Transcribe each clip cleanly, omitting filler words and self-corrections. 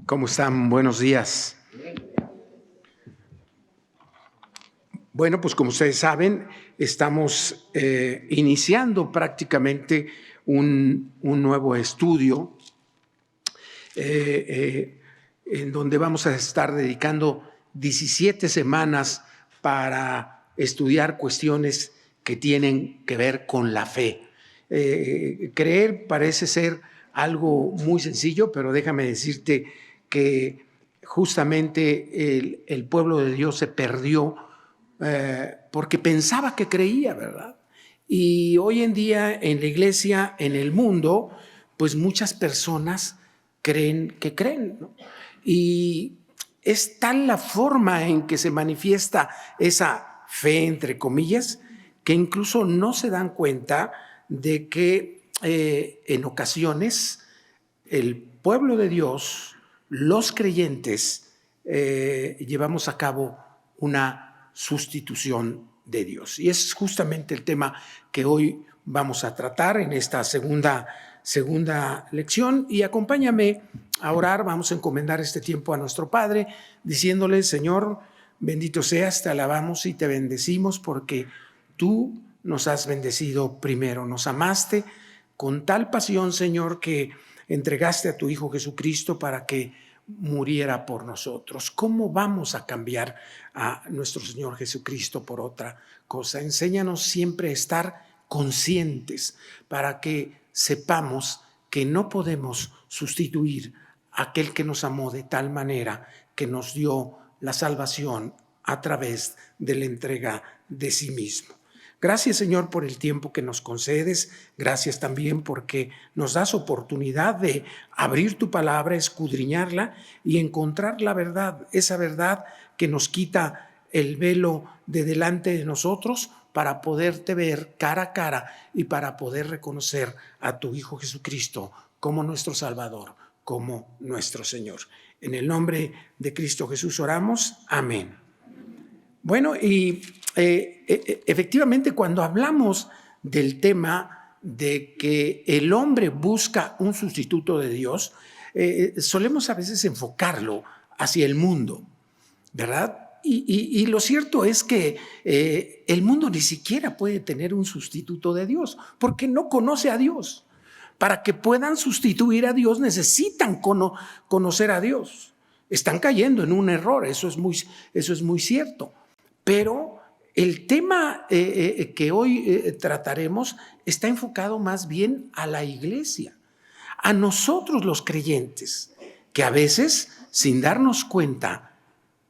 ¿Cómo están? Buenos días. Bueno, pues como ustedes saben, estamos iniciando prácticamente un nuevo estudio en donde vamos a estar dedicando 17 semanas para estudiar cuestiones que tienen que ver con la fe. Creer parece ser algo muy sencillo, pero déjame decirte que justamente el pueblo de Dios se perdió porque pensaba que creía, ¿verdad? Y hoy en día en la iglesia, en el mundo, pues muchas personas creen que creen, ¿no? Y es tal la forma en que se manifiesta esa fe, entre comillas, que incluso no se dan cuenta de que en ocasiones el pueblo de Dios, los creyentes, llevamos a cabo una sustitución de Dios. Y es justamente el tema que hoy vamos a tratar en esta segunda lección. Y acompáñame a orar. Vamos a encomendar este tiempo a nuestro Padre, diciéndole: Señor, bendito seas, te alabamos y te bendecimos porque tú nos has bendecido primero. Nos amaste con tal pasión, Señor, que entregaste a tu Hijo Jesucristo para que muriera por nosotros. ¿Cómo vamos a cambiar a nuestro Señor Jesucristo por otra cosa? Enséñanos siempre a estar conscientes para que sepamos que no podemos sustituir a aquel que nos amó de tal manera que nos dio la salvación a través de la entrega de sí mismo. Gracias, Señor, por el tiempo que nos concedes. Gracias también porque nos das oportunidad de abrir tu palabra, escudriñarla y encontrar la verdad, esa verdad que nos quita el velo de delante de nosotros para poderte ver cara a cara y para poder reconocer a tu Hijo Jesucristo como nuestro Salvador, como nuestro Señor. En el nombre de Cristo Jesús oramos. Amén. Bueno, y efectivamente cuando hablamos del tema de que el hombre busca un sustituto de Dios, solemos a veces enfocarlo hacia el mundo, ¿verdad? Y lo cierto es que el mundo ni siquiera puede tener un sustituto de Dios, porque no conoce a Dios. Para que puedan sustituir a Dios necesitan conocer a Dios. Están cayendo en un error, eso es muy cierto. Pero el tema que hoy trataremos está enfocado más bien a la iglesia, a nosotros los creyentes, que a veces, sin darnos cuenta,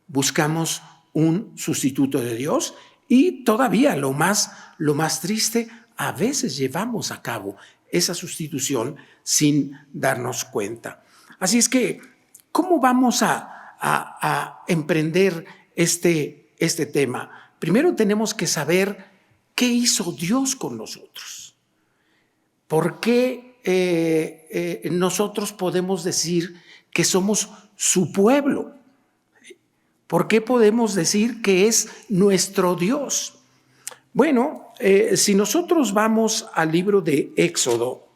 buscamos un sustituto de Dios y todavía lo más triste, a veces llevamos a cabo esa sustitución sin darnos cuenta. Así es que, ¿cómo vamos a emprender este tema? Primero tenemos que saber qué hizo Dios con nosotros. ¿Por qué nosotros podemos decir que somos su pueblo? ¿Por qué podemos decir que es nuestro Dios? Bueno, si nosotros vamos al libro de Éxodo,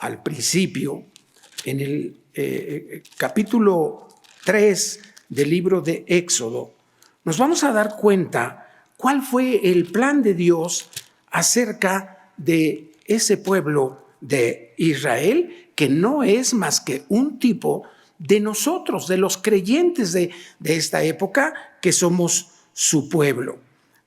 al principio, en el capítulo 3 del libro de Éxodo, nos vamos a dar cuenta cuál fue el plan de Dios acerca de ese pueblo de Israel, que no es más que un tipo de nosotros, de los creyentes de esta época, que somos su pueblo.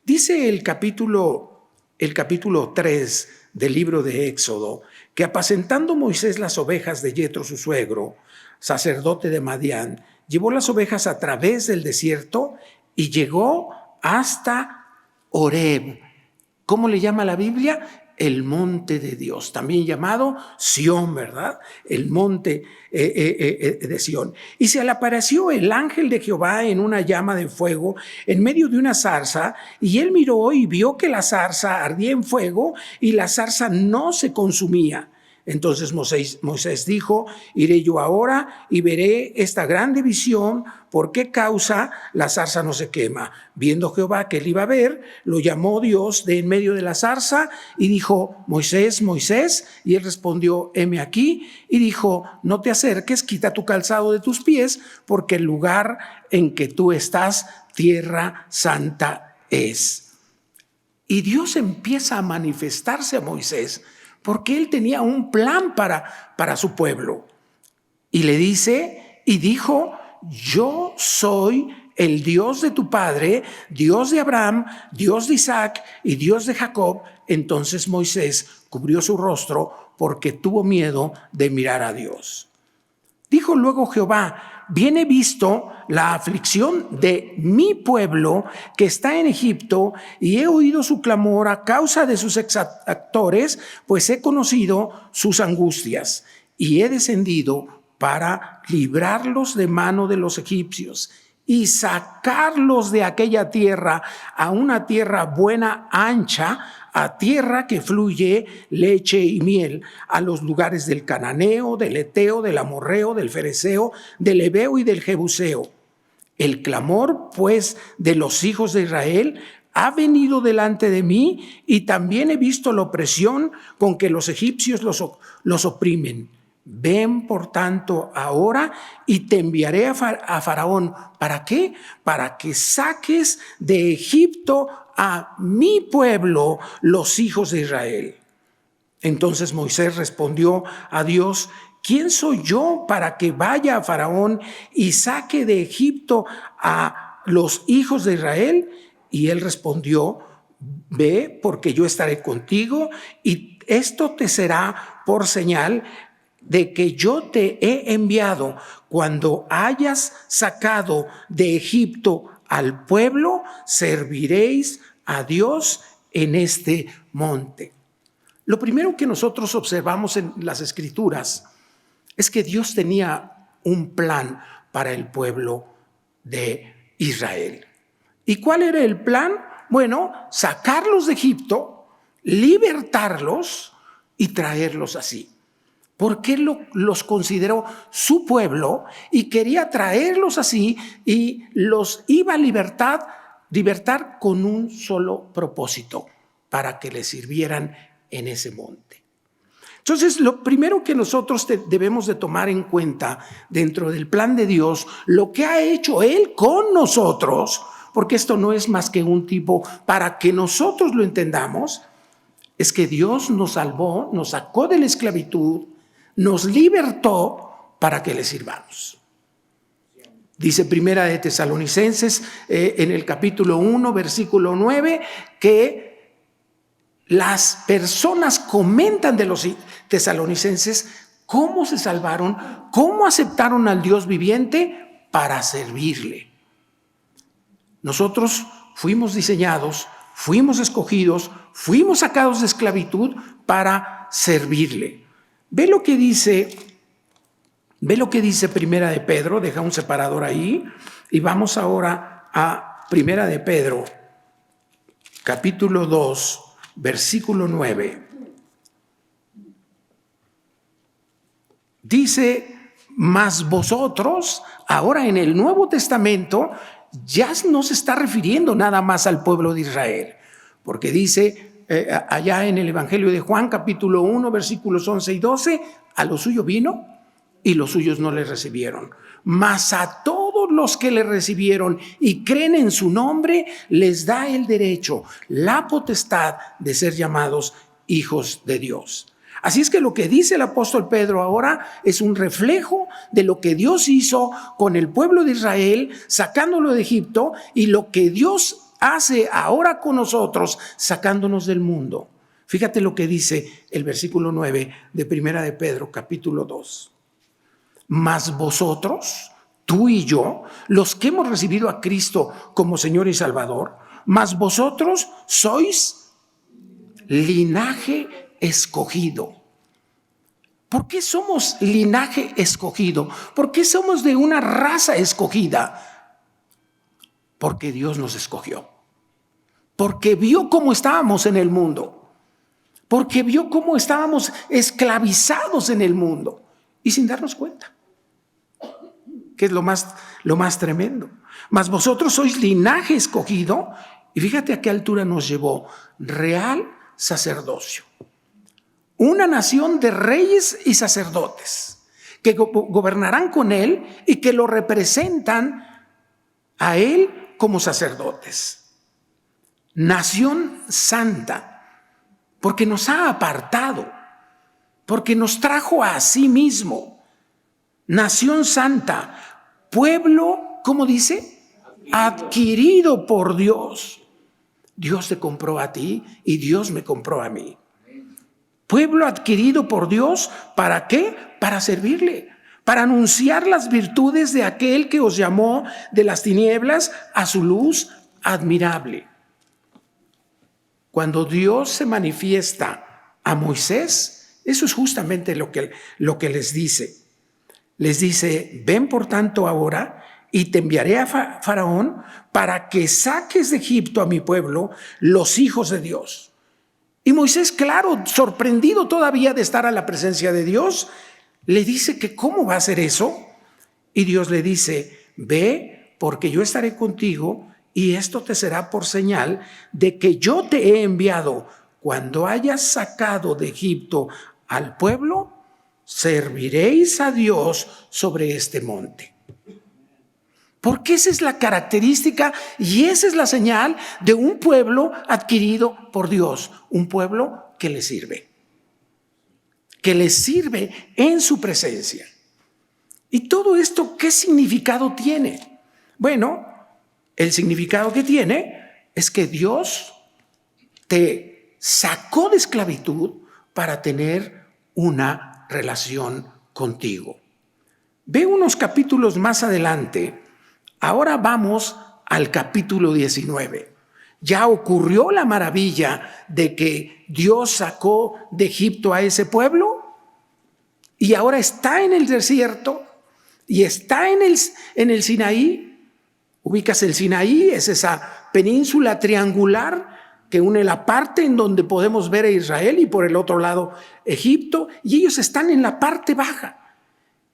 Dice el capítulo 3 del libro de Éxodo que apacentando Moisés las ovejas de Yetro, su suegro, sacerdote de Madián, llevó las ovejas a través del desierto y llegó hasta Horeb. ¿Cómo le llama la Biblia? El monte de Dios, también llamado Sión, ¿verdad? El monte de Sión. Y se le apareció el ángel de Jehová en una llama de fuego en medio de una zarza, y él miró y vio que la zarza ardía en fuego y la zarza no se consumía. Entonces Moisés dijo: iré yo ahora y veré esta grande visión, ¿por qué causa la zarza no se quema? Viendo Jehová que él iba a ver, lo llamó Dios de en medio de la zarza y dijo: Moisés, Moisés. Y él respondió: heme aquí. Y dijo: no te acerques, quita tu calzado de tus pies, porque el lugar en que tú estás, tierra santa es. Y Dios empieza a manifestarse a Moisés porque él tenía un plan para su pueblo. Y le dice, y dijo: yo soy el Dios de tu padre, Dios de Abraham, Dios de Isaac y Dios de Jacob. Entonces Moisés cubrió su rostro porque tuvo miedo de mirar a Dios. Dijo luego Jehová: bien he visto la aflicción de mi pueblo que está en Egipto, y he oído su clamor a causa de sus exactores, pues he conocido sus angustias, y he descendido para librarlos de mano de los egipcios y sacarlos de aquella tierra a una tierra buena, ancha, a tierra que fluye leche y miel, a los lugares del cananeo, del eteo, del amorreo, del fereceo, del heveo y del jebuseo. El clamor, pues, de los hijos de Israel ha venido delante de mí, y también he visto la opresión con que los egipcios los oprimen. Ven, por tanto, ahora y te enviaré a Faraón. ¿Para qué? Para que saques de Egipto a mi pueblo, los hijos de Israel. Entonces Moisés respondió a Dios: ¿quién soy yo para que vaya a Faraón y saque de Egipto a los hijos de Israel? Y él respondió: ve, porque yo estaré contigo, y esto te será por señal de que yo te he enviado. Cuando hayas sacado de Egipto al pueblo, serviréis a Dios en este monte. Lo primero que nosotros observamos en las Escrituras es que Dios tenía un plan para el pueblo de Israel. ¿Y cuál era el plan? Bueno, sacarlos de Egipto, libertarlos y traerlos así. Porque él los consideró su pueblo y quería traerlos así, y los iba a libertar con un solo propósito: para que le sirvieran en ese monte. Entonces, lo primero que nosotros debemos de tomar en cuenta dentro del plan de Dios, lo que ha hecho Él con nosotros, porque esto no es más que un tipo para que nosotros lo entendamos, es que Dios nos salvó, nos sacó de la esclavitud, nos libertó para que le sirvamos. Dice Primera de Tesalonicenses en el capítulo 1, versículo 9, que las personas comentan de los tesalonicenses cómo se salvaron, cómo aceptaron al Dios viviente para servirle. Nosotros fuimos diseñados, fuimos escogidos, fuimos sacados de esclavitud para servirle. Ve lo que dice Primera de Pedro, deja un separador ahí, y vamos ahora a Primera de Pedro, capítulo 2, versículo 9. Dice: mas vosotros, ahora en el Nuevo Testamento, ya no se está refiriendo nada más al pueblo de Israel, porque dice allá en el Evangelio de Juan, capítulo 1, versículos 11 y 12, a lo suyo vino y los suyos no le recibieron. Mas a todos los que le recibieron y creen en su nombre, les da el derecho, la potestad de ser llamados hijos de Dios. Así es que lo que dice el apóstol Pedro ahora es un reflejo de lo que Dios hizo con el pueblo de Israel, sacándolo de Egipto, y lo que Dios hace ahora con nosotros, sacándonos del mundo. Fíjate lo que dice el versículo 9 de Primera de Pedro, capítulo 2. Mas vosotros, tú y yo, los que hemos recibido a Cristo como Señor y Salvador, mas vosotros sois linaje escogido. ¿Por qué somos linaje escogido? ¿Por qué somos de una raza escogida? Porque Dios nos escogió. Porque vio cómo estábamos en el mundo. porque vio cómo estábamos esclavizados en el mundo y sin darnos cuenta, que es lo más tremendo. Mas vosotros sois linaje escogido, y fíjate a qué altura nos llevó: real sacerdocio, una nación de reyes y sacerdotes que gobernarán con él y que lo representan a él como sacerdotes. Nación santa, porque nos ha apartado, porque nos trajo a sí mismo. Nación santa, pueblo, ¿cómo dice? Adquirido por Dios. Dios te compró a ti y Dios me compró a mí. Pueblo adquirido por Dios, ¿para qué? Para servirle, para anunciar las virtudes de aquel que os llamó de las tinieblas a su luz admirable. Cuando Dios se manifiesta a Moisés, eso es justamente lo que les dice. Les dice: ven por tanto ahora y te enviaré a Faraón para que saques de Egipto a mi pueblo, los hijos de Dios. Y Moisés, claro, sorprendido todavía de estar a la presencia de Dios, le dice que cómo va a hacer eso. Y Dios le dice: ve, porque yo estaré contigo y esto te será por señal de que yo te he enviado. Cuando hayas sacado de Egipto al pueblo, serviréis a Dios sobre este monte. Porque esa es la característica y esa es la señal de un pueblo adquirido por Dios, un pueblo que le sirve en su presencia. ¿Y todo esto qué significado tiene? Bueno, el significado que tiene es que Dios te sacó de esclavitud para tener una relación contigo. Ve unos capítulos más adelante. Ahora vamos al capítulo 19. Ya ocurrió la maravilla de que Dios sacó de Egipto a ese pueblo y ahora está en el desierto y está en el Sinaí. Ubicas el Sinaí, es esa península triangular que une la parte en donde podemos ver a Israel y por el otro lado Egipto, y ellos están en la parte baja,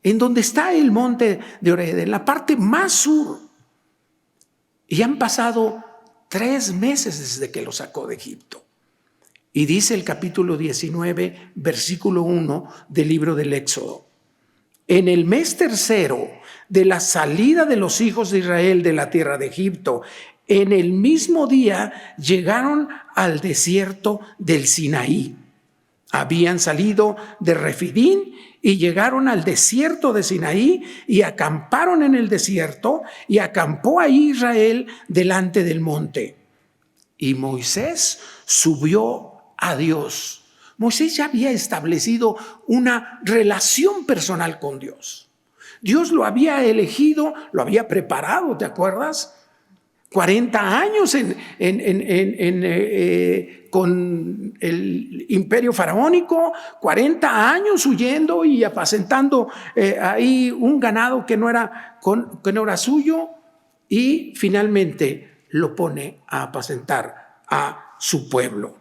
en donde está el monte de Oreb, en la parte más sur. Y han pasado 3 meses desde que lo sacó de Egipto. Y dice el capítulo 19, versículo 1 del libro del Éxodo: en el mes tercero de la salida de los hijos de Israel de la tierra de Egipto, en el mismo día llegaron al desierto del Sinaí. Habían salido de Refidín y llegaron al desierto de Sinaí y acamparon en el desierto, y acampó ahí Israel delante del monte. Y Moisés subió a Dios. Moisés ya había establecido una relación personal con Dios. Dios lo había elegido, lo había preparado, ¿te acuerdas? 40 años con el imperio faraónico, 40 años huyendo y apacentando ahí un ganado que no era suyo, y finalmente lo pone a apacentar a su pueblo.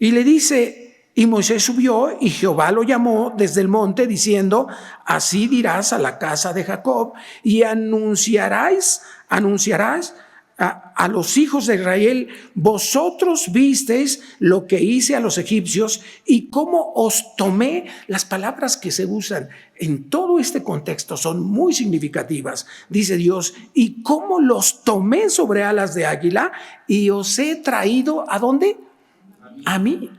Y le dice: y Moisés subió y Jehová lo llamó desde el monte diciendo: así dirás a la casa de Jacob y anunciarás a los hijos de Israel: vosotros visteis lo que hice a los egipcios y cómo os tomé. Las palabras que se usan en todo este contexto son muy significativas. Dice Dios: y cómo los tomé sobre alas de águila y os he traído ¿a dónde? A mí.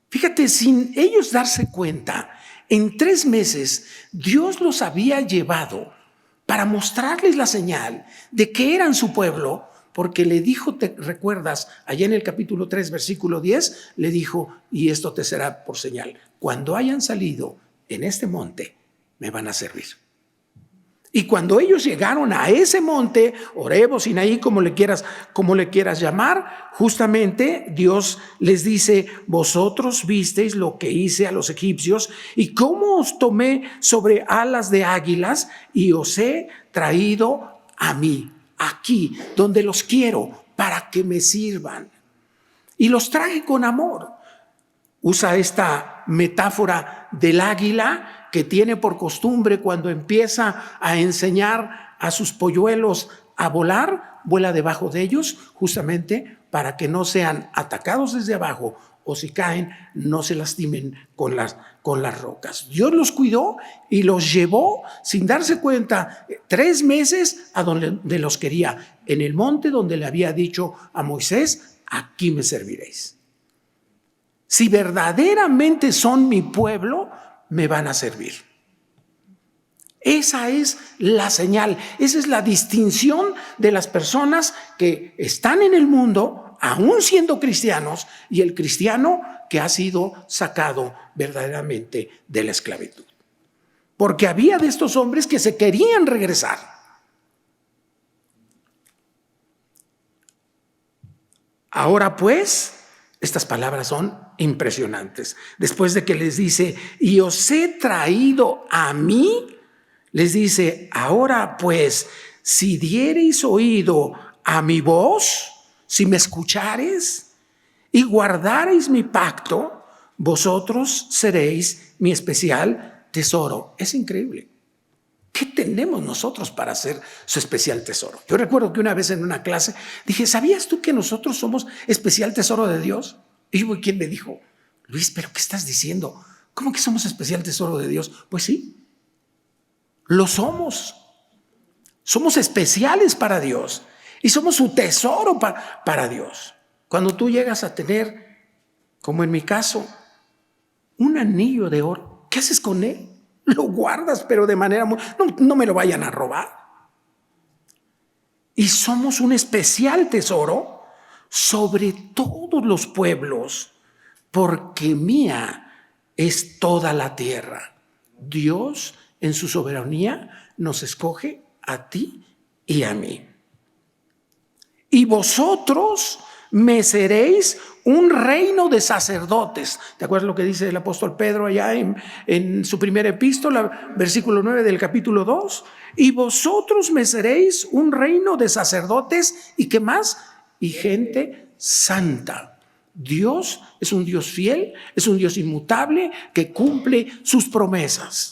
Fíjate, sin ellos darse cuenta, en 3 meses Dios los había llevado para mostrarles la señal de que eran su pueblo, porque le dijo, ¿te recuerdas? Allá en el capítulo 3, versículo 10, le dijo: y esto te será por señal. Cuando hayan salido en este monte, me van a servir. Y cuando ellos llegaron a ese monte, Oreb o Sinaí, como le quieras llamar, justamente Dios les dice: vosotros visteis lo que hice a los egipcios y cómo os tomé sobre alas de águilas y os he traído a mí, aquí donde los quiero, para que me sirvan. Y los traje con amor. Usa esta metáfora del águila que tiene por costumbre cuando empieza a enseñar a sus polluelos a volar, vuela debajo de ellos justamente para que no sean atacados desde abajo o si caen no se lastimen con las rocas. Dios los cuidó y los llevó sin darse cuenta 3 meses a donde los quería, en el monte donde le había dicho a Moisés, aquí me serviréis. Si verdaderamente son mi pueblo, me van a servir. Esa es la señal, esa es la distinción de las personas que están en el mundo, aún siendo cristianos, y el cristiano que ha sido sacado verdaderamente de la esclavitud. Porque había de estos hombres que se querían regresar. Ahora pues, estas palabras son impresionantes. Después de que les dice, y os he traído a mí, les dice, ahora pues, si diereis oído a mi voz, si me escuchareis y guardareis mi pacto, vosotros seréis mi especial tesoro. Es increíble. ¿Qué tenemos nosotros para ser su especial tesoro? Yo recuerdo que una vez en una clase dije, ¿sabías tú que nosotros somos especial tesoro de Dios? Y ¿quién me dijo? Luis, ¿pero qué estás diciendo? ¿Cómo que somos especial tesoro de Dios? Pues sí, lo somos. Somos especiales para Dios y somos su tesoro para Dios. Cuando tú llegas a tener, como en mi caso, un anillo de oro, ¿qué haces con él? Lo guardas, pero de manera no me lo vayan a robar. Y somos un especial tesoro sobre todos los pueblos, porque mía es toda la tierra. Dios, en su soberanía, nos escoge a ti y a mí. Y vosotros me seréis un reino de sacerdotes. ¿Te acuerdas lo que dice el apóstol Pedro allá en su primera epístola, versículo 9 del capítulo 2? Y vosotros me seréis un reino de sacerdotes, ¿y qué más? Y gente santa. Dios es un Dios fiel, es un Dios inmutable que cumple sus promesas.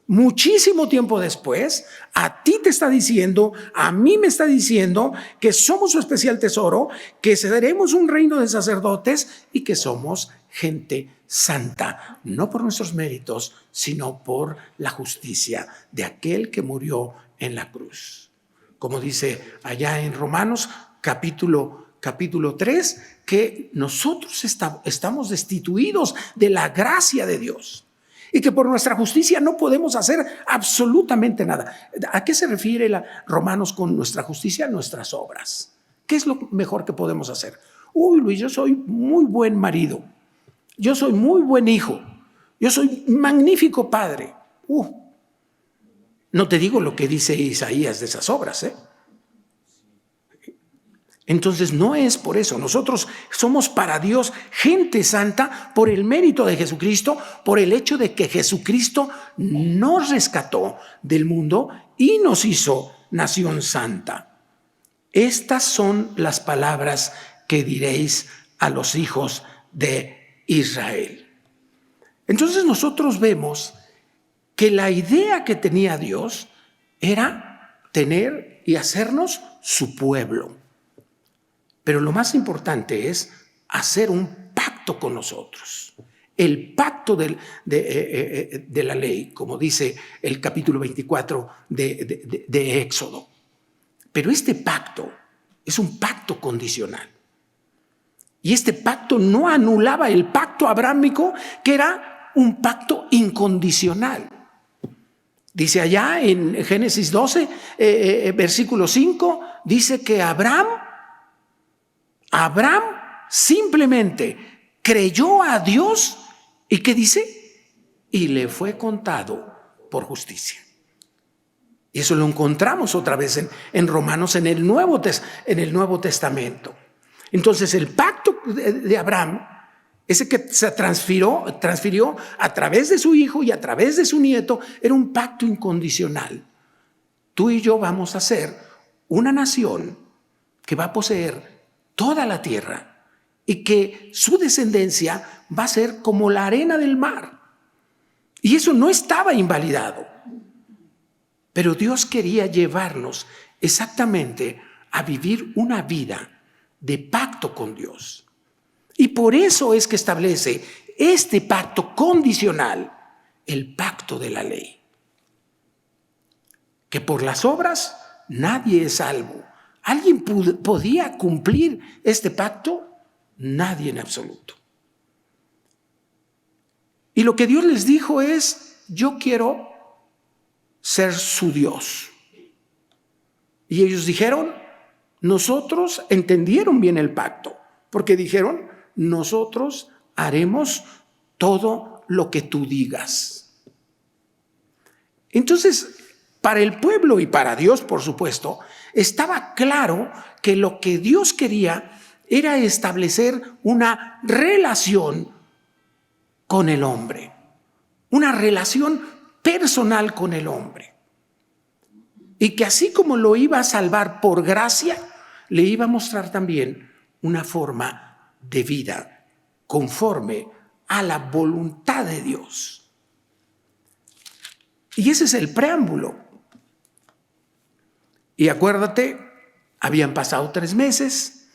Muchísimo tiempo después, a ti te está diciendo, a mí me está diciendo que somos su especial tesoro, que seremos un reino de sacerdotes y que somos gente santa, no por nuestros méritos, sino por la justicia de aquel que murió en la cruz. Como dice allá en Romanos capítulo 3, que nosotros estamos destituidos de la gracia de Dios. Y que por nuestra justicia no podemos hacer absolutamente nada. ¿A qué se refiere Romanos con nuestra justicia? Nuestras obras. ¿Qué es lo mejor que podemos hacer? Uy, Luis, yo soy muy buen marido. Yo soy muy buen hijo. Yo soy magnífico padre. No te digo lo que dice Isaías de esas obras, ¿eh? Entonces no es por eso. Nosotros somos para Dios gente santa por el mérito de Jesucristo, por el hecho de que Jesucristo nos rescató del mundo y nos hizo nación santa. Estas son las palabras que diréis a los hijos de Israel. Entonces nosotros vemos que la idea que tenía Dios era tener y hacernos su pueblo. Pero lo más importante es hacer un pacto con nosotros. El pacto de la ley, como dice el capítulo 24 de Éxodo. Pero este pacto es un pacto condicional. Y este pacto no anulaba el pacto abrámico, que era un pacto incondicional. Dice allá en Génesis 12, versículo 5, dice que Abraham simplemente creyó a Dios y ¿qué dice? Y le fue contado por justicia. Y eso lo encontramos otra vez en Romanos, en el Nuevo Testamento. Entonces el pacto de Abraham, ese que se transfirió a través de su hijo y a través de su nieto, era un pacto incondicional. Tú y yo vamos a ser una nación que va a poseer toda la tierra y que su descendencia va a ser como la arena del mar. Y eso no estaba invalidado. Pero Dios quería llevarnos exactamente a vivir una vida de pacto con Dios. Y por eso es que establece este pacto condicional, el pacto de la ley. Que por las obras nadie es salvo. ¿Alguien podía cumplir este pacto? Nadie en absoluto. Y lo que Dios les dijo es: yo quiero ser su Dios. Y ellos dijeron, nosotros entendieron bien el pacto, porque dijeron, nosotros haremos todo lo que tú digas. Entonces, para el pueblo y para Dios, por supuesto, estaba claro que lo que Dios quería era establecer una relación con el hombre, una relación personal con el hombre. Y que así como lo iba a salvar por gracia, le iba a mostrar también una forma de vida conforme a la voluntad de Dios. Y ese es el preámbulo. Y acuérdate, habían pasado 3 meses,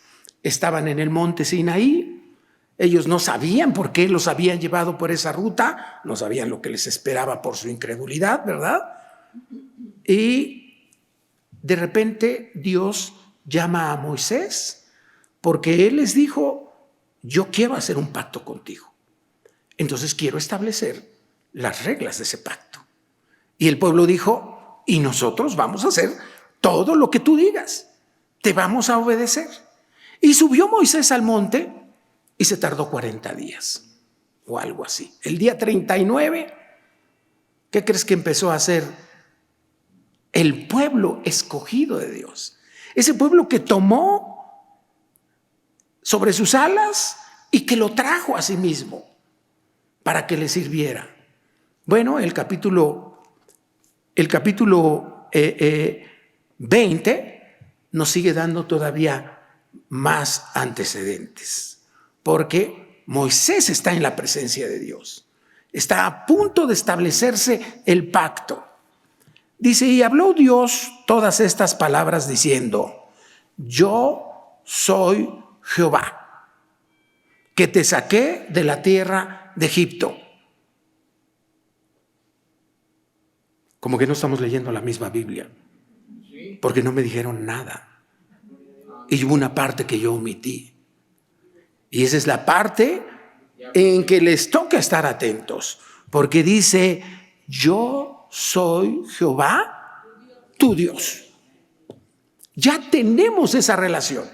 estaban en el monte Sinaí, ellos no sabían por qué los habían llevado por esa ruta, no sabían lo que les esperaba por su incredulidad, ¿verdad? Y de repente Dios llama a Moisés porque él les dijo, yo quiero hacer un pacto contigo. Entonces quiero establecer las reglas de ese pacto. Y el pueblo dijo, y nosotros vamos a hacer todo lo que tú digas. Te vamos a obedecer. Y subió Moisés al monte y se tardó 40 días o algo así. El día 39, ¿qué crees que empezó a hacer el pueblo escogido de Dios? Ese pueblo que tomó sobre sus alas y que lo trajo a sí mismo para que le sirviera. Bueno, el capítulo 20 nos sigue dando todavía más antecedentes, porque Moisés está en la presencia de Dios. Está a punto de establecerse el pacto. Dice, y habló Dios todas estas palabras diciendo, yo soy Jehová, que te saqué de la tierra de Egipto. Como que no estamos leyendo la misma Biblia, porque no me dijeron nada. Y hubo una parte que yo omití. Y esa es la parte en que les toca estar atentos, porque dice, yo soy Jehová, tu Dios. Ya tenemos esa relación.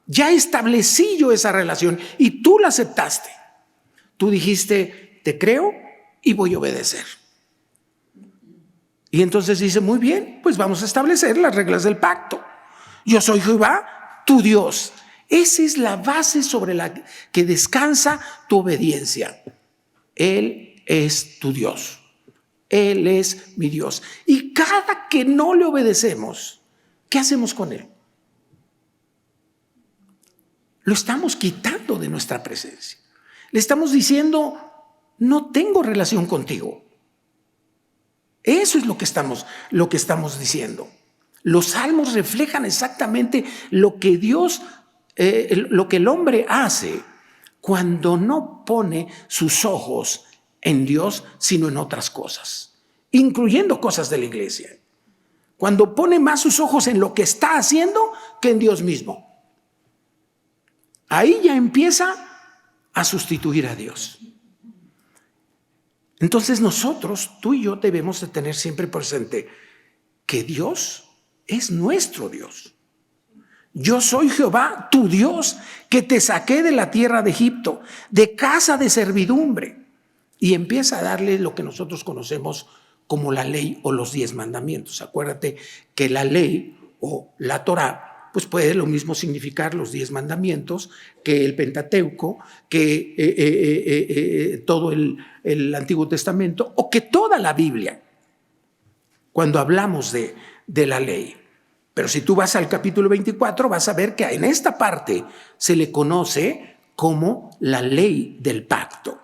Ya establecí yo esa relación y tú la aceptaste. Tú dijiste, te creo y voy a obedecer. Y entonces dice, muy bien, pues vamos a establecer las reglas del pacto. Yo soy Jehová, tu Dios. Esa es la base sobre la que descansa tu obediencia. Él es tu Dios. Él es mi Dios. Y cada que no le obedecemos, ¿qué hacemos con Él? Lo estamos quitando de nuestra presencia. Le estamos diciendo, no tengo relación contigo. Eso es lo que estamos diciendo. Los salmos reflejan exactamente lo que Dios, lo que el hombre hace cuando no pone sus ojos en Dios, sino en otras cosas, incluyendo cosas de la iglesia. Cuando pone más sus ojos en lo que está haciendo que en Dios mismo. Ahí ya empieza a sustituir a Dios. Entonces nosotros, tú y yo, debemos de tener siempre presente que Dios es nuestro Dios. Yo soy Jehová, tu Dios, que te saqué de la tierra de Egipto, de casa de servidumbre. Y empieza a darle lo que nosotros conocemos como la ley o los 10 mandamientos. Acuérdate que la ley o la Torá pues puede lo mismo significar los 10 mandamientos que el Pentateuco, que todo el Antiguo Testamento o que toda la Biblia, cuando hablamos de la ley. Pero si tú vas al capítulo 24, vas a ver que en esta parte se le conoce como la ley del pacto.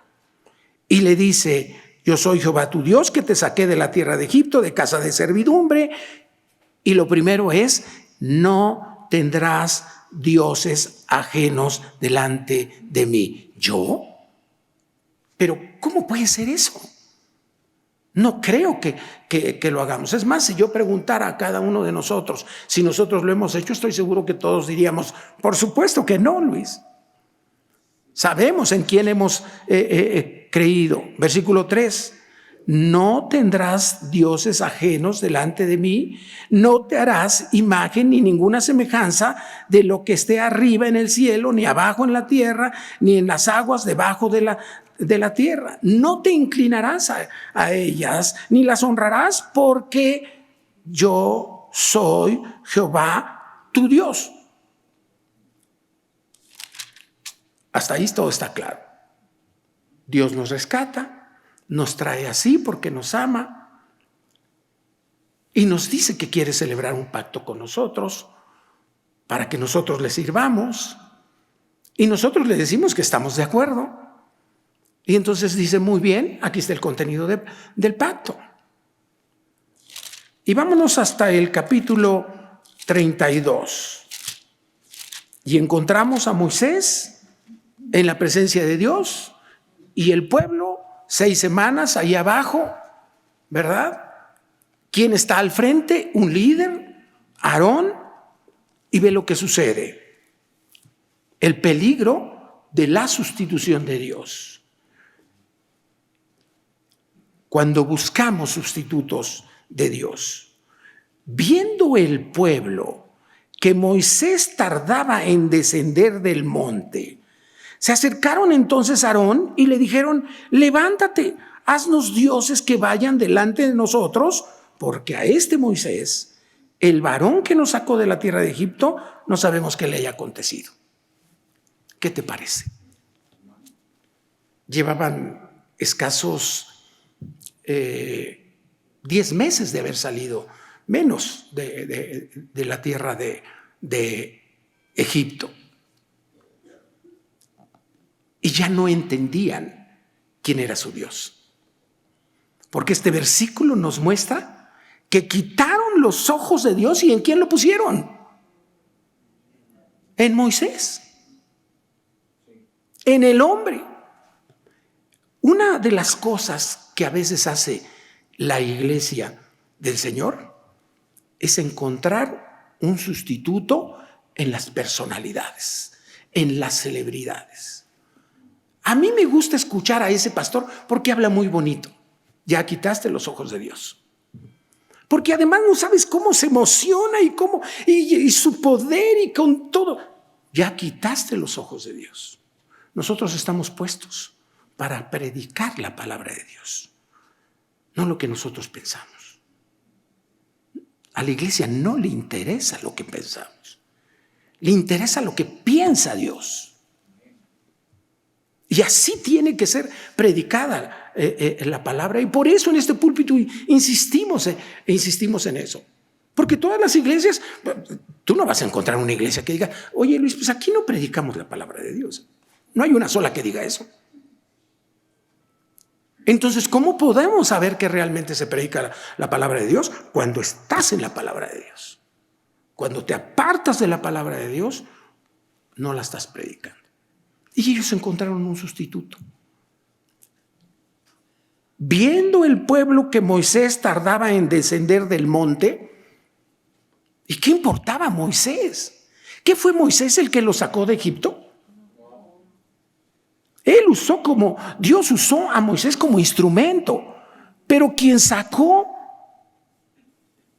Y le dice: yo soy Jehová tu Dios, que te saqué de la tierra de Egipto, de casa de servidumbre. Y lo primero es: no tendrás dioses ajenos delante de mí. ¿Yo? Pero ¿cómo puede ser eso? No creo que lo hagamos. Es más, si yo preguntara a cada uno de nosotros si nosotros lo hemos hecho, estoy seguro que todos diríamos: por supuesto que no, Luis. Sabemos en quién hemos creído. Versículo 3. No tendrás dioses ajenos delante de mí, no te harás imagen ni ninguna semejanza de lo que esté arriba en el cielo, ni abajo en la tierra, ni en las aguas debajo de la tierra. No te inclinarás a ellas, ni las honrarás, porque yo soy Jehová tu Dios. Hasta ahí todo está claro. Dios nos rescata, nos trae así porque nos ama y nos dice que quiere celebrar un pacto con nosotros para que nosotros le sirvamos, y nosotros le decimos que estamos de acuerdo. Y entonces dice: muy bien, aquí está el contenido del pacto. Y vámonos hasta el capítulo 32. Y encontramos a Moisés en la presencia de Dios y el pueblo 6 semanas ahí abajo, ¿verdad? ¿Quién está al frente? Un líder, Aarón, y ve lo que sucede. El peligro de la sustitución de Dios. Cuando buscamos sustitutos de Dios, viendo el pueblo que Moisés tardaba en descender del monte, se acercaron entonces a Aarón y le dijeron: levántate, haznos dioses que vayan delante de nosotros, porque a este Moisés, el varón que nos sacó de la tierra de Egipto, no sabemos qué le haya acontecido. ¿Qué te parece? Llevaban escasos 10 meses de haber salido, menos de la tierra de Egipto. Y ya no entendían quién era su Dios. Porque este versículo nos muestra que quitaron los ojos de Dios. ¿Y en quién lo pusieron? En Moisés. En el hombre. Una de las cosas que a veces hace la iglesia del Señor es encontrar un sustituto en las personalidades, en las celebridades. A mí me gusta escuchar a ese pastor porque habla muy bonito. Ya quitaste los ojos de Dios. Porque además no sabes cómo se emociona y su poder y con todo. Ya quitaste los ojos de Dios. Nosotros estamos puestos para predicar la palabra de Dios, no lo que nosotros pensamos. A la iglesia no le interesa lo que pensamos. Le interesa lo que piensa Dios. Y así tiene que ser predicada la palabra. Y por eso en este púlpito insistimos en eso. Porque todas las iglesias, tú no vas a encontrar una iglesia que diga: oye Luis, pues aquí no predicamos la palabra de Dios. No hay una sola que diga eso. Entonces, ¿cómo podemos saber que realmente se predica la palabra de Dios? Cuando estás en la palabra de Dios. Cuando te apartas de la palabra de Dios, no la estás predicando. Y ellos encontraron un sustituto. Viendo el pueblo que Moisés tardaba en descender del monte, ¿y qué importaba a Moisés? ¿Qué fue Moisés el que lo sacó de Egipto? Dios usó a Moisés como instrumento, pero quien sacó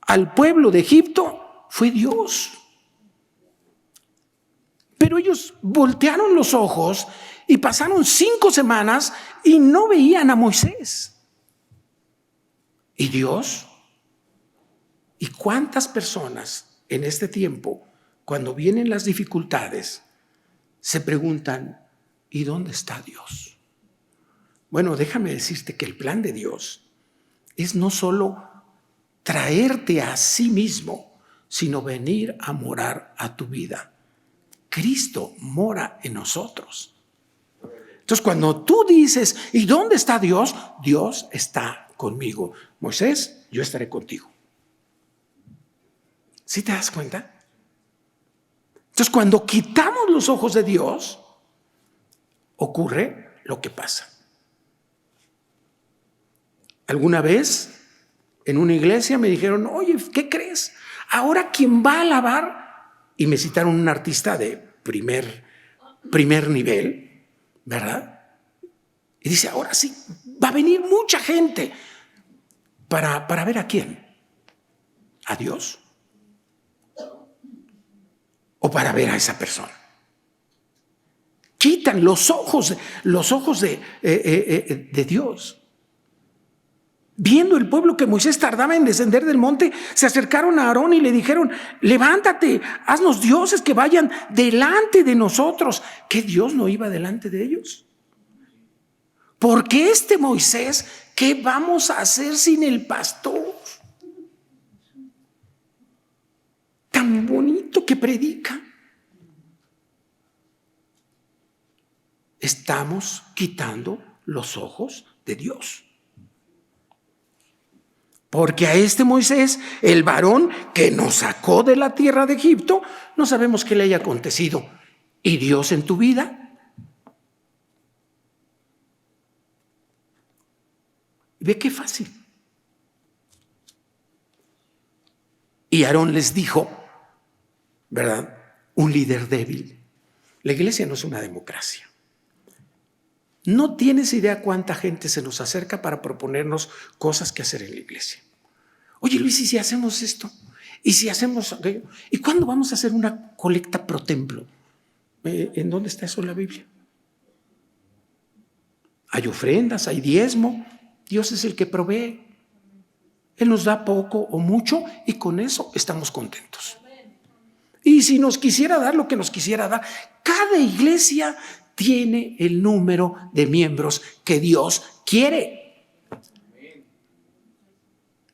al pueblo de Egipto fue Dios. Pero ellos voltearon los ojos y pasaron 5 semanas y no veían a Moisés. ¿Y Dios? ¿Y cuántas personas en este tiempo, cuando vienen las dificultades, se preguntan: ¿y dónde está Dios? Bueno, déjame decirte que el plan de Dios es no solo traerte a sí mismo, sino venir a morar a tu vida. Cristo mora en nosotros. Entonces, cuando tú dices, ¿y dónde está Dios? Dios está conmigo. Moisés, yo estaré contigo. ¿Sí te das cuenta? Entonces, cuando quitamos los ojos de Dios, ocurre lo que pasa. Alguna vez en una iglesia me dijeron, oye, ¿qué crees? Ahora quien va a alabar, y me citaron un artista de primer nivel, ¿verdad? Y dice, ahora sí, va a venir mucha gente para ver a quién, a Dios, o para ver a esa persona. Quitan los ojos de Dios. Viendo el pueblo que Moisés tardaba en descender del monte, se acercaron a Aarón y le dijeron, levántate, haznos dioses que vayan delante de nosotros. ¿Qué Dios no iba delante de ellos? Porque este Moisés, ¿qué vamos a hacer sin el pastor? Tan bonito que predica. Estamos quitando los ojos de Dios. Porque a este Moisés, el varón que nos sacó de la tierra de Egipto, no sabemos qué le haya acontecido. ¿Y Dios en tu vida? Ve qué fácil. Y Aarón les dijo, ¿verdad? Un líder débil. La iglesia no es una democracia. No tienes idea cuánta gente se nos acerca para proponernos cosas que hacer en la iglesia. Oye, Luis, ¿y si hacemos esto? ¿Y si hacemos aquello? ¿Y cuándo vamos a hacer una colecta pro templo? ¿En dónde está eso en la Biblia? Hay ofrendas, hay diezmo. Dios es el que provee. Él nos da poco o mucho y con eso estamos contentos. Y si nos quisiera dar lo que nos quisiera dar, cada iglesia tiene el número de miembros que Dios quiere.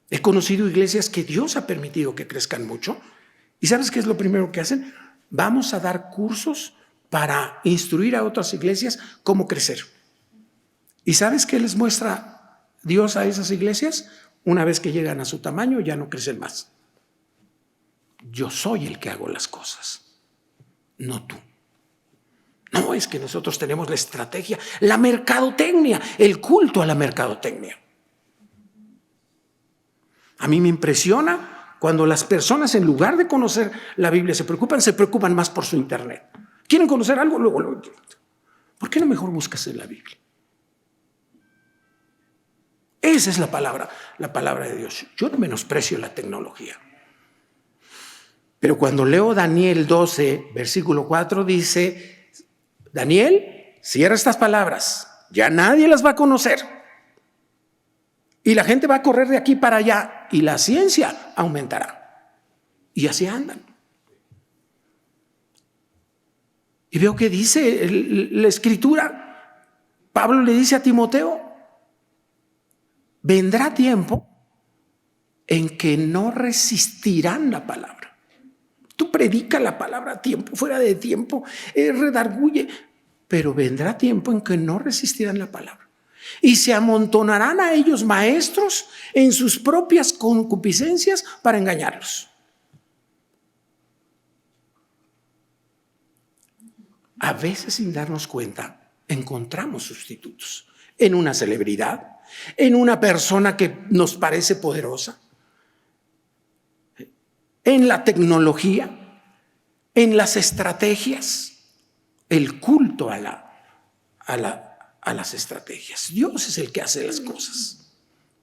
He conocido iglesias que Dios ha permitido que crezcan mucho. ¿Y sabes qué es lo primero que hacen? Vamos a dar cursos para instruir a otras iglesias cómo crecer. ¿Y sabes qué les muestra Dios a esas iglesias? Una vez que llegan a su tamaño, ya no crecen más. Yo soy el que hago las cosas, no tú. No, es que nosotros tenemos la estrategia, la mercadotecnia, el culto a la mercadotecnia. A mí me impresiona cuando las personas, en lugar de conocer la Biblia, se preocupan más por su internet. ¿Quieren conocer algo? Luego. ¿Por qué no mejor buscas en la Biblia? Esa es la palabra de Dios. Yo no menosprecio la tecnología. Pero cuando leo Daniel 12, versículo 4, dice, Daniel, cierra estas palabras, ya nadie las va a conocer. Y la gente va a correr de aquí para allá y la ciencia aumentará. Y así andan. Y veo que dice la Escritura, Pablo le dice a Timoteo, vendrá tiempo en que no resistirán la palabra. Tú predica la palabra a tiempo, fuera de tiempo, redarguye, pero vendrá tiempo en que no resistirán la palabra. Y se amontonarán a ellos maestros en sus propias concupiscencias para engañarlos. A veces, sin darnos cuenta, encontramos sustitutos en una celebridad, en una persona que nos parece poderosa, en la tecnología, en las estrategias, el culto a las estrategias. Dios es el que hace las cosas.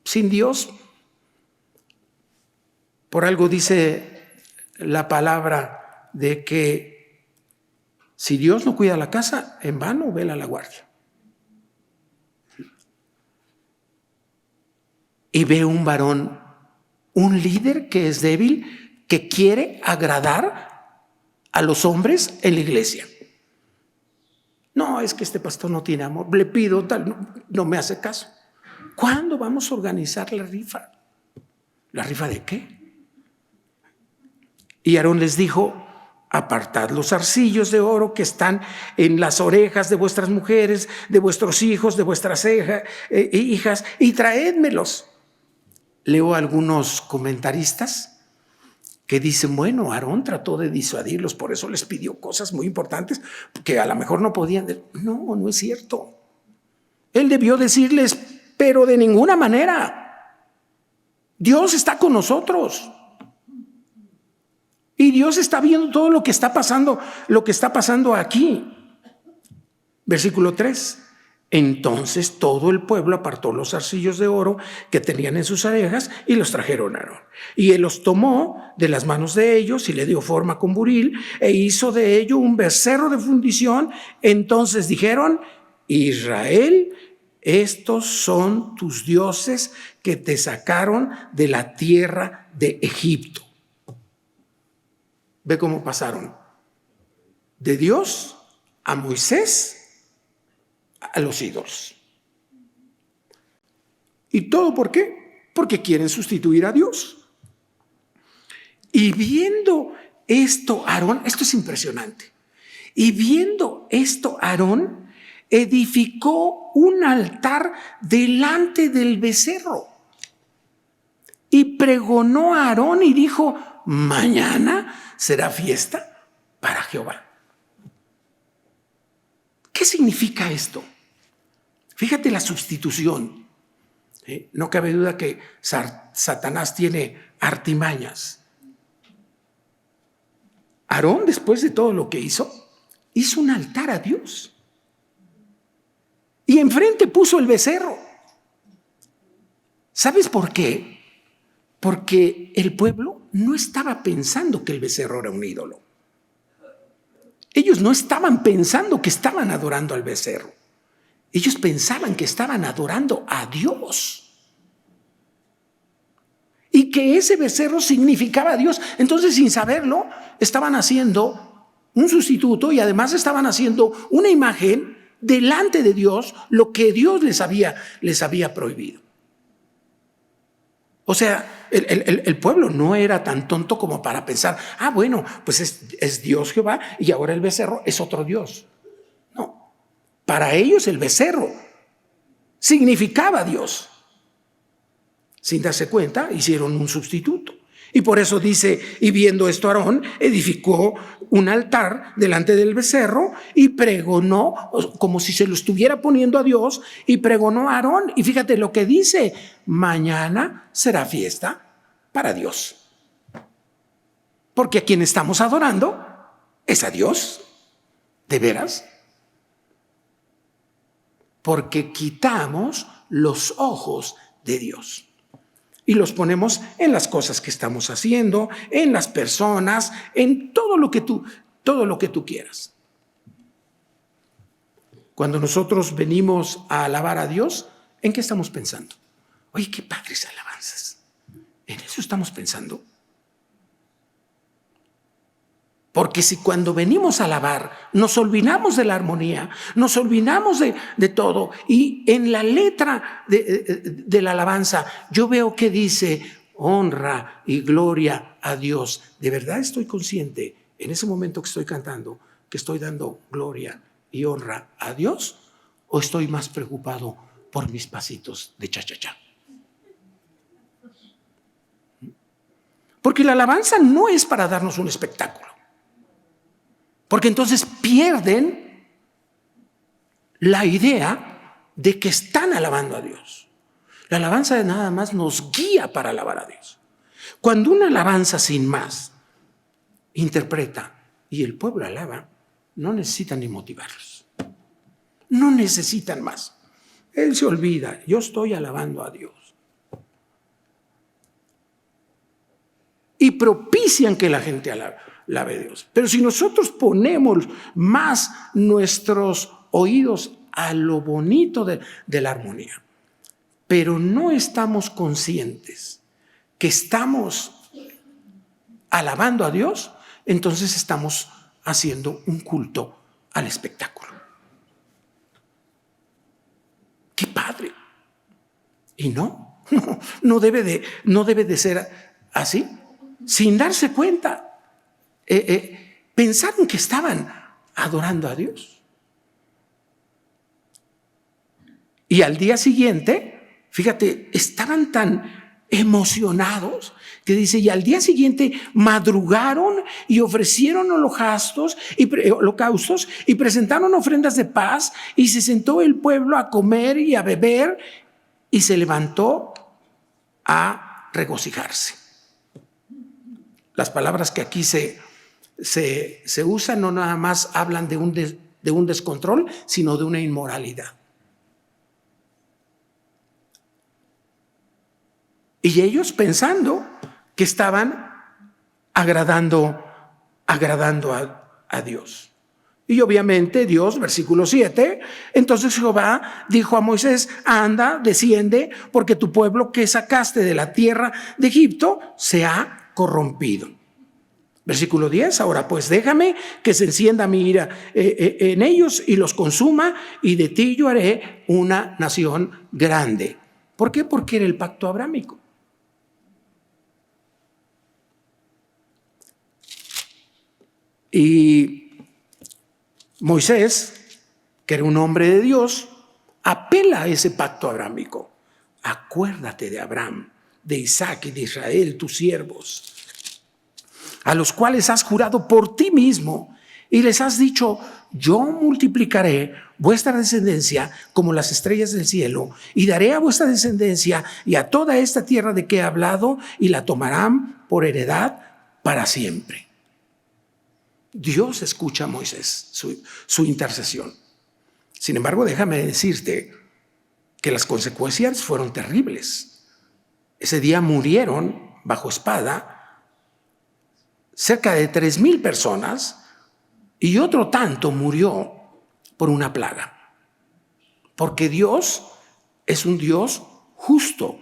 Sin Dios, por algo dice la palabra de que si Dios no cuida la casa, en vano vela la guardia. Y ve un varón, un líder que es débil, que quiere agradar a los hombres en la iglesia. No, es que este pastor no tiene amor, le pido tal, no me hace caso. ¿Cuándo vamos a organizar la rifa? ¿La rifa de qué? Y Aarón les dijo: apartad los zarcillos de oro que están en las orejas de vuestras mujeres, de vuestros hijos, de vuestras hijas, y traédmelos. Leo algunos comentaristas que dicen: bueno, Aarón trató de disuadirlos, por eso les pidió cosas muy importantes que a lo mejor no podían. No, no es cierto. Él debió decirles: pero de ninguna manera. Dios está con nosotros. Y Dios está viendo todo lo que está pasando aquí. Versículo 3. Entonces todo el pueblo apartó los zarcillos de oro que tenían en sus orejas y los trajeron a Aarón. Y él los tomó de las manos de ellos y le dio forma con buril e hizo de ello un becerro de fundición. Entonces dijeron: Israel, estos son tus dioses que te sacaron de la tierra de Egipto. Ve cómo pasaron de Dios a Moisés a los ídolos. ¿Y todo por qué? Porque quieren sustituir a Dios. Y viendo esto, Aarón, esto es impresionante. Y viendo esto, Aarón edificó un altar delante del becerro. Y pregonó a Aarón y dijo: mañana será fiesta para Jehová. ¿Qué significa esto? Fíjate la sustitución. No cabe duda que Satanás tiene artimañas. Aarón, después de todo lo que hizo un altar a Dios. Y enfrente puso el becerro. ¿Sabes por qué? Porque el pueblo no estaba pensando que el becerro era un ídolo. Ellos no estaban pensando que estaban adorando al becerro. Ellos pensaban que estaban adorando a Dios. Y que ese becerro significaba a Dios. Entonces, sin saberlo, estaban haciendo un sustituto y además estaban haciendo una imagen delante de Dios, lo que Dios les había prohibido. O sea, el pueblo no era tan tonto como para pensar: bueno, pues es Dios Jehová y ahora el becerro es otro Dios. No, para ellos el becerro significaba a Dios. Sin darse cuenta, hicieron un sustituto. Y por eso dice: y viendo esto, Aarón edificó un altar delante del becerro y pregonó, como si se lo estuviera poniendo a Dios, y pregonó a Aarón. Y fíjate lo que dice: mañana será fiesta para Dios. Porque a quien estamos adorando es a Dios. ¿De veras? Porque quitamos los ojos de Dios y los ponemos en las cosas que estamos haciendo, en las personas, en todo lo que tú quieras. Cuando nosotros venimos a alabar a Dios, ¿en qué estamos pensando? Oye, qué padres alabanzas. ¿En eso estamos pensando? Porque si cuando venimos a alabar nos olvidamos de la armonía, nos olvidamos de todo, y en la letra de la alabanza yo veo que dice: honra y gloria a Dios. ¿De verdad estoy consciente en ese momento que estoy cantando que estoy dando gloria y honra a Dios? ¿O estoy más preocupado por mis pasitos de cha-cha-cha? Porque la alabanza no es para darnos un espectáculo. Porque entonces pierden la idea de que están alabando a Dios. La alabanza nada más nos guía para alabar a Dios. Cuando una alabanza sin más interpreta y el pueblo alaba, no necesitan ni motivarlos. No necesitan más. Él se olvida: yo estoy alabando a Dios. Y propician que la gente alabe a Dios. Pero si nosotros ponemos más nuestros oídos a lo bonito de la armonía, pero no estamos conscientes que estamos alabando a Dios, entonces estamos haciendo un culto al espectáculo. ¡Qué padre! Y no debe de ser así. Sin darse cuenta, pensaron que estaban adorando a Dios. Y al día siguiente, fíjate, estaban tan emocionados que dice, y al día siguiente madrugaron y ofrecieron holocaustos y presentaron ofrendas de paz, y se sentó el pueblo a comer y a beber y se levantó a regocijarse. Las palabras que aquí se usan no nada más hablan de un descontrol, sino de una inmoralidad. Y ellos pensando que estaban agradando a Dios. Y obviamente Dios, versículo 7, entonces Jehová dijo a Moisés, anda, desciende, porque tu pueblo que sacaste de la tierra de Egipto se ha corrompido. Versículo 10, ahora pues déjame que se encienda mi ira en ellos y los consuma, y de ti yo haré una nación grande. ¿Por qué? Porque era el pacto abrámico. Y Moisés, que era un hombre de Dios, apela a ese pacto abrámico. Acuérdate de Abraham, de Isaac y de Israel, tus siervos, a los cuales has jurado por ti mismo y les has dicho, yo multiplicaré vuestra descendencia como las estrellas del cielo, y daré a vuestra descendencia y a toda esta tierra de que he hablado, y la tomarán por heredad para siempre. Dios escucha a Moisés, su intercesión. Sin embargo, déjame decirte que las consecuencias fueron terribles. Ese día murieron bajo espada cerca de 3,000 personas, y otro tanto murió por una plaga. Porque Dios es un Dios justo.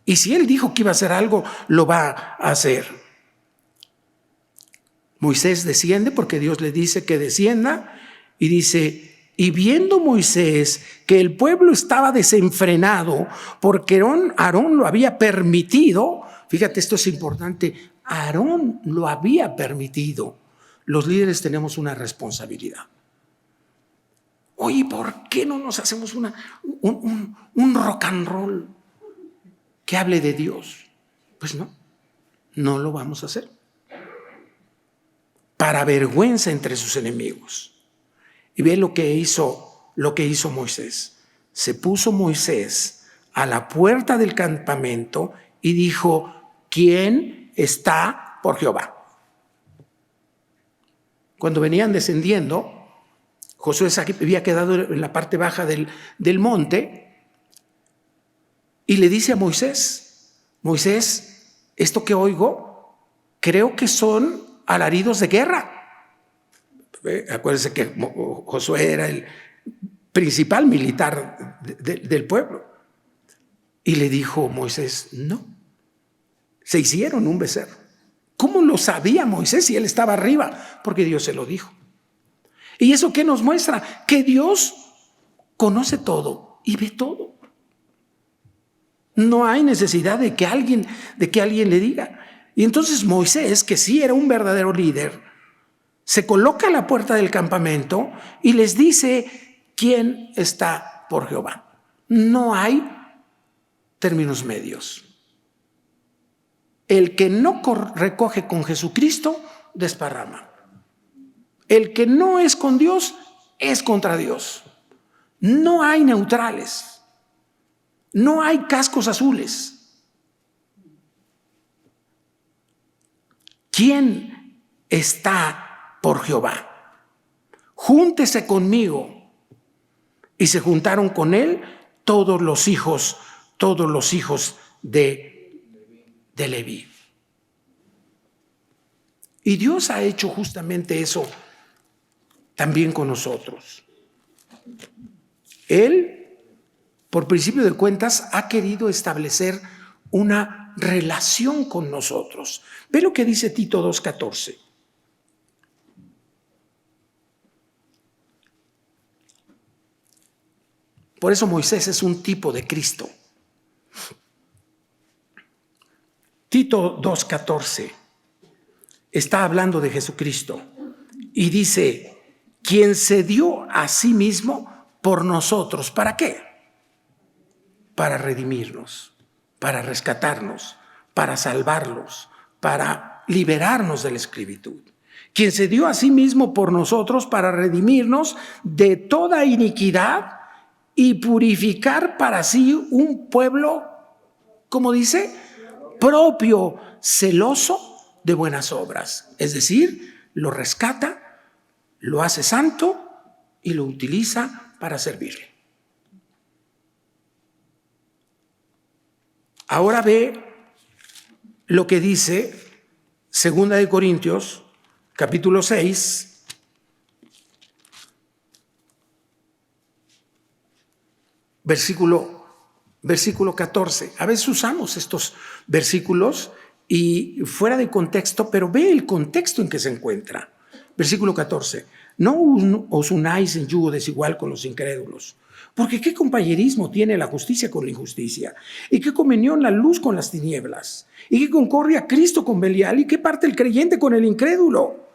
Y si Él dijo que iba a hacer algo, lo va a hacer. Moisés desciende porque Dios le dice que descienda, y dice, y viendo Moisés que el pueblo estaba desenfrenado porque Aarón lo había permitido, fíjate, esto es importante, Aarón lo había permitido. Los líderes tenemos una responsabilidad. Oye, ¿por qué no nos hacemos un rock and roll que hable de Dios? Pues no lo vamos a hacer. Para vergüenza entre sus enemigos. Y ve lo que hizo Moisés. Se puso Moisés a la puerta del campamento y dijo, ¿quién está por Jehová? Cuando venían descendiendo, Josué había quedado en la parte baja del monte, y le dice a Moisés, Moisés, esto que oigo, creo que son alaridos de guerra. Acuérdense que Josué era el principal militar del pueblo. Y le dijo Moisés, no. Se hicieron un becerro. ¿Cómo lo sabía Moisés si él estaba arriba? Porque Dios se lo dijo. ¿Y eso qué nos muestra? Que Dios conoce todo y ve todo. No hay necesidad de que alguien le diga. Y entonces Moisés, que sí era un verdadero líder, se coloca a la puerta del campamento y les dice, ¿quién está por Jehová? No hay términos medios. El que no recoge con Jesucristo, desparrama. El que no es con Dios, es contra Dios. No hay neutrales. No hay cascos azules. ¿Quién está por Jehová? Júntese conmigo. Y se juntaron con él todos los hijos de Leví. Y Dios ha hecho justamente eso también con nosotros. Él, por principio de cuentas, ha querido establecer una relación con nosotros. Ve lo que dice Tito 2:14. Por eso Moisés es un tipo de Cristo. Tito 2:14. está hablando de Jesucristo y dice, quien se dio a sí mismo por nosotros. ¿Para qué? Para redimirnos, para rescatarnos, para salvarlos, para liberarnos de la esclavitud. Quien se dio a sí mismo por nosotros para redimirnos de toda iniquidad y purificar para sí un pueblo, como dice, propio, celoso de buenas obras. Es decir, lo rescata, lo hace santo y lo utiliza para servirle. Ahora ve lo que dice 2 Corintios, capítulo 6, versículo 14. A veces usamos estos versículos y fuera de contexto, pero ve el contexto en que se encuentra. Versículo 14. No os unáis en yugo desigual con los incrédulos. Porque ¿qué compañerismo tiene la justicia con la injusticia? ¿Y qué comunión la luz con las tinieblas? ¿Y qué concordia Cristo con Belial? ¿Y qué parte el creyente con el incrédulo?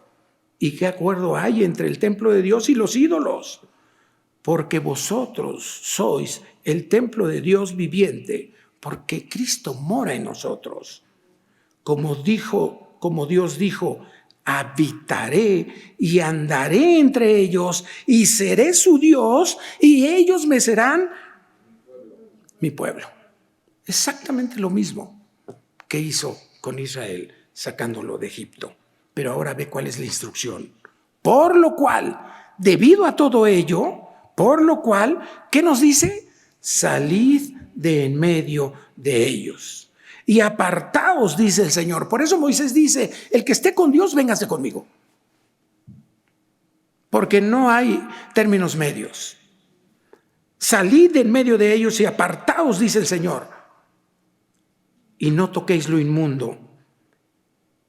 ¿Y qué acuerdo hay entre el templo de Dios y los ídolos? Porque vosotros sois el templo de Dios viviente, porque Cristo mora en nosotros. Como Dios dijo, habitaré y andaré entre ellos y seré su Dios y ellos me serán mi pueblo. Exactamente lo mismo que hizo con Israel sacándolo de Egipto. Pero ahora ve cuál es la instrucción. Por lo cual, debido a todo ello, por lo cual, ¿qué nos dice? Salid de en medio de ellos. Y apartaos, dice el Señor. Por eso Moisés dice, el que esté con Dios, véngase conmigo. Porque no hay términos medios. Salid de en medio de ellos y apartaos, dice el Señor. Y no toquéis lo inmundo,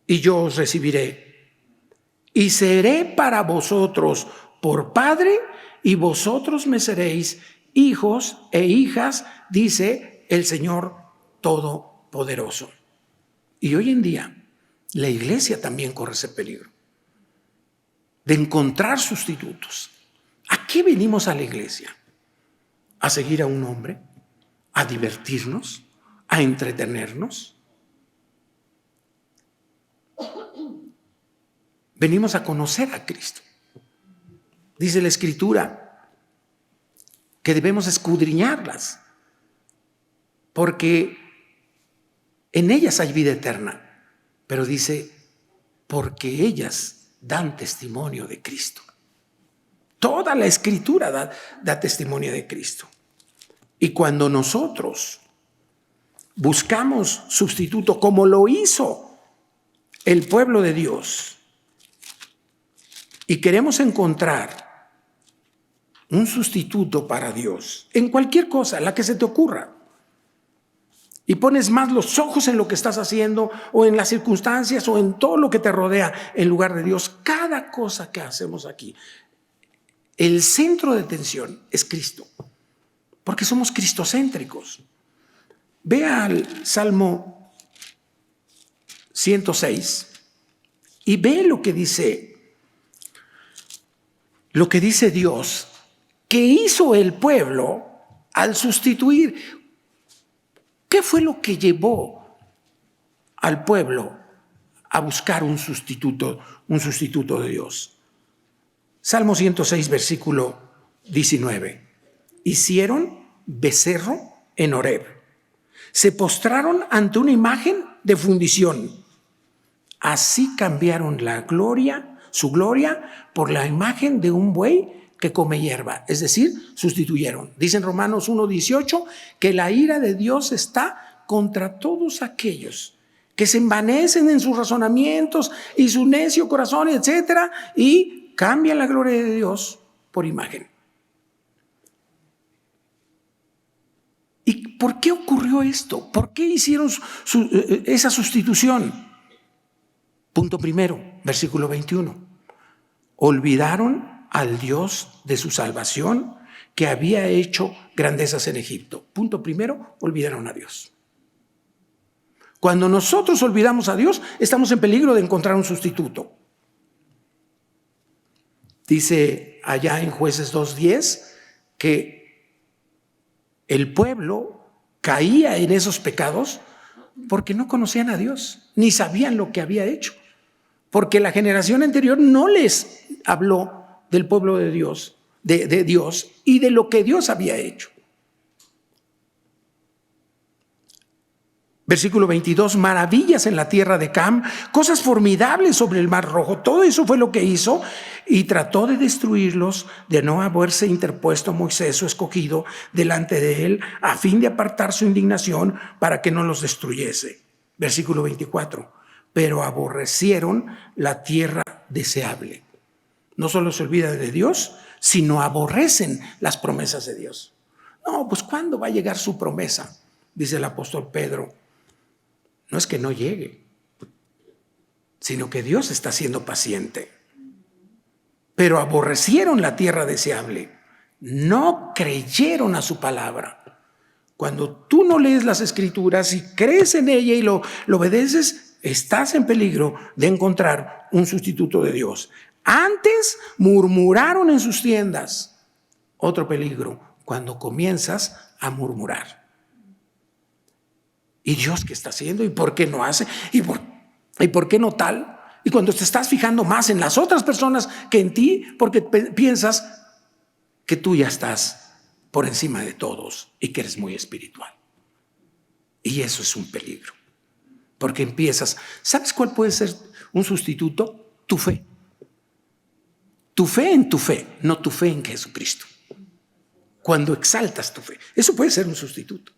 y yo os recibiré. Y seré para vosotros por Padre, y vosotros me seréis hijos e hijas, dice el Señor Todopoderoso. Y hoy en día la iglesia también corre ese peligro de encontrar sustitutos. ¿A qué venimos a la iglesia? ¿A seguir a un hombre? ¿A divertirnos? ¿A entretenernos? Venimos a conocer a Cristo. Dice la Escritura que debemos escudriñarlas, porque en ellas hay vida eterna. Pero dice, porque ellas dan testimonio de Cristo. Toda la Escritura da testimonio de Cristo. Y cuando nosotros buscamos sustituto, como lo hizo el pueblo de Dios, y queremos encontrar un sustituto para Dios, en cualquier cosa, la que se te ocurra, y pones más los ojos en lo que estás haciendo o en las circunstancias o en todo lo que te rodea en lugar de Dios, cada cosa que hacemos aquí, el centro de atención es Cristo, porque somos cristocéntricos. Ve al Salmo 106 y ve lo que dice Dios, que hizo el pueblo al sustituir. ¿Qué fue lo que llevó al pueblo a buscar un sustituto de Dios? Salmo 106, versículo 19. Hicieron becerro en Horeb. Se postraron ante una imagen de fundición. Así cambiaron su gloria, por la imagen de un buey que come hierba, es decir, sustituyeron. Dice en Romanos 1:18 que la ira de Dios está contra todos aquellos que se envanecen en sus razonamientos y su necio corazón, etcétera, y cambian la gloria de Dios por imagen. ¿Y por qué ocurrió esto? ¿Por qué hicieron esa sustitución? Punto primero, versículo 21. Olvidaron al Dios de su salvación, que había hecho grandezas en Egipto. Punto primero, olvidaron a Dios. Cuando nosotros olvidamos a Dios, estamos en peligro de encontrar un sustituto. Dice allá en Jueces 2:10 que el pueblo caía en esos pecados porque no conocían a Dios, ni sabían lo que había hecho. Porque la generación anterior no les habló del pueblo de Dios, de Dios y de lo que Dios había hecho. Versículo 22, maravillas en la tierra de Cam, cosas formidables sobre el mar Rojo. Todo eso fue lo que hizo y trató de destruirlos, de no haberse interpuesto Moisés, su escogido, delante de él, a fin de apartar su indignación para que no los destruyese. Versículo 24, pero aborrecieron la tierra deseable. No solo se olvidan de Dios, sino aborrecen las promesas de Dios. No, pues ¿cuándo va a llegar su promesa? Dice el apóstol Pedro. No es que no llegue, sino que Dios está siendo paciente. Pero aborrecieron la tierra deseable, no creyeron a su palabra. Cuando tú no lees las Escrituras y crees en ella y lo obedeces, estás en peligro de encontrar un sustituto de Dios. Antes murmuraron en sus tiendas. Otro peligro, cuando comienzas a murmurar. ¿Y Dios qué está haciendo? ¿Y por qué no hace? ¿Y por qué no tal? Y cuando te estás fijando más en las otras personas que en ti, porque piensas que tú ya estás por encima de todos y que eres muy espiritual. Y eso es un peligro. Porque empiezas, ¿sabes cuál puede ser un sustituto? Tu fe. Tu fe en tu fe, no tu fe en Jesucristo. Cuando exaltas tu fe, eso puede ser un sustituto.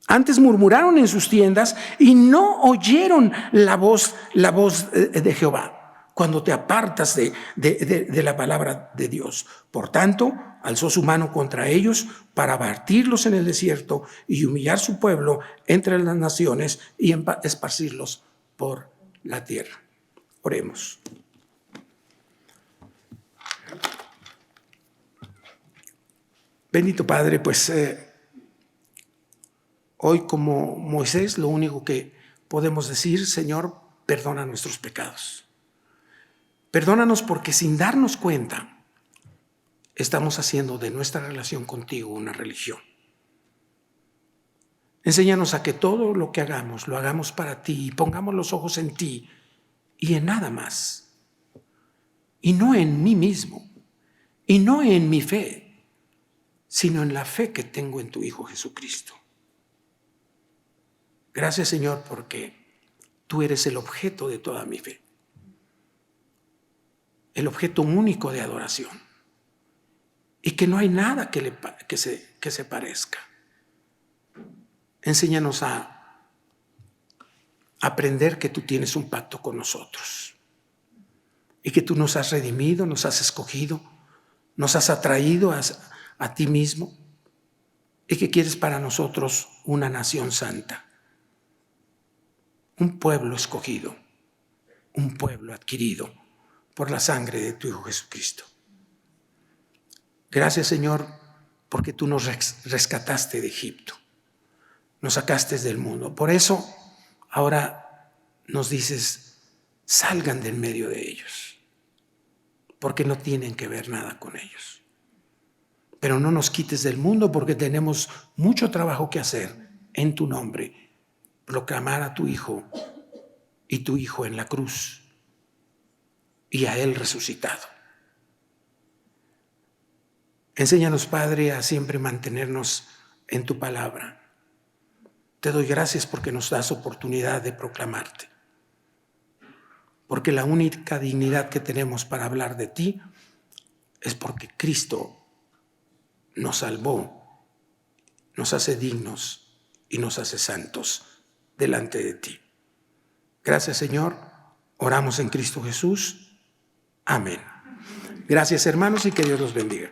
Antes murmuraron en sus tiendas y no oyeron la voz de Jehová cuando te apartas de la palabra de Dios. Por tanto, alzó su mano contra ellos para abatirlos en el desierto y humillar su pueblo entre las naciones y esparcirlos por la tierra. Oremos. Bendito Padre, pues hoy como Moisés lo único que podemos decir, Señor, perdona nuestros pecados. Perdónanos porque sin darnos cuenta estamos haciendo de nuestra relación contigo una religión. Enséñanos a que todo lo que hagamos lo hagamos para ti y pongamos los ojos en ti y en nada más. Y no en mí mismo y no en mi fe, sino en la fe que tengo en tu Hijo Jesucristo. Gracias, Señor, porque tú eres el objeto de toda mi fe, el objeto único de adoración, y que no hay nada que se parezca. Enséñanos a aprender que tú tienes un pacto con nosotros y que tú nos has redimido, nos has escogido, nos has atraído a ti mismo y que quieres para nosotros una nación santa. Un pueblo escogido, un pueblo adquirido por la sangre de tu Hijo Jesucristo. Gracias, Señor, porque tú nos rescataste de Egipto, nos sacaste del mundo. Por eso ahora nos dices, salgan del medio de ellos, porque no tienen que ver nada con ellos. Pero no nos quites del mundo porque tenemos mucho trabajo que hacer en tu nombre. Proclamar a tu Hijo y tu Hijo en la cruz y a Él resucitado. Enséñanos, Padre, a siempre mantenernos en tu palabra. Te doy gracias porque nos das oportunidad de proclamarte. Porque la única dignidad que tenemos para hablar de ti es porque Cristo nos salvó, nos hace dignos y nos hace santos delante de ti. Gracias, Señor. Oramos en Cristo Jesús. Amén. Gracias, hermanos, y que Dios los bendiga.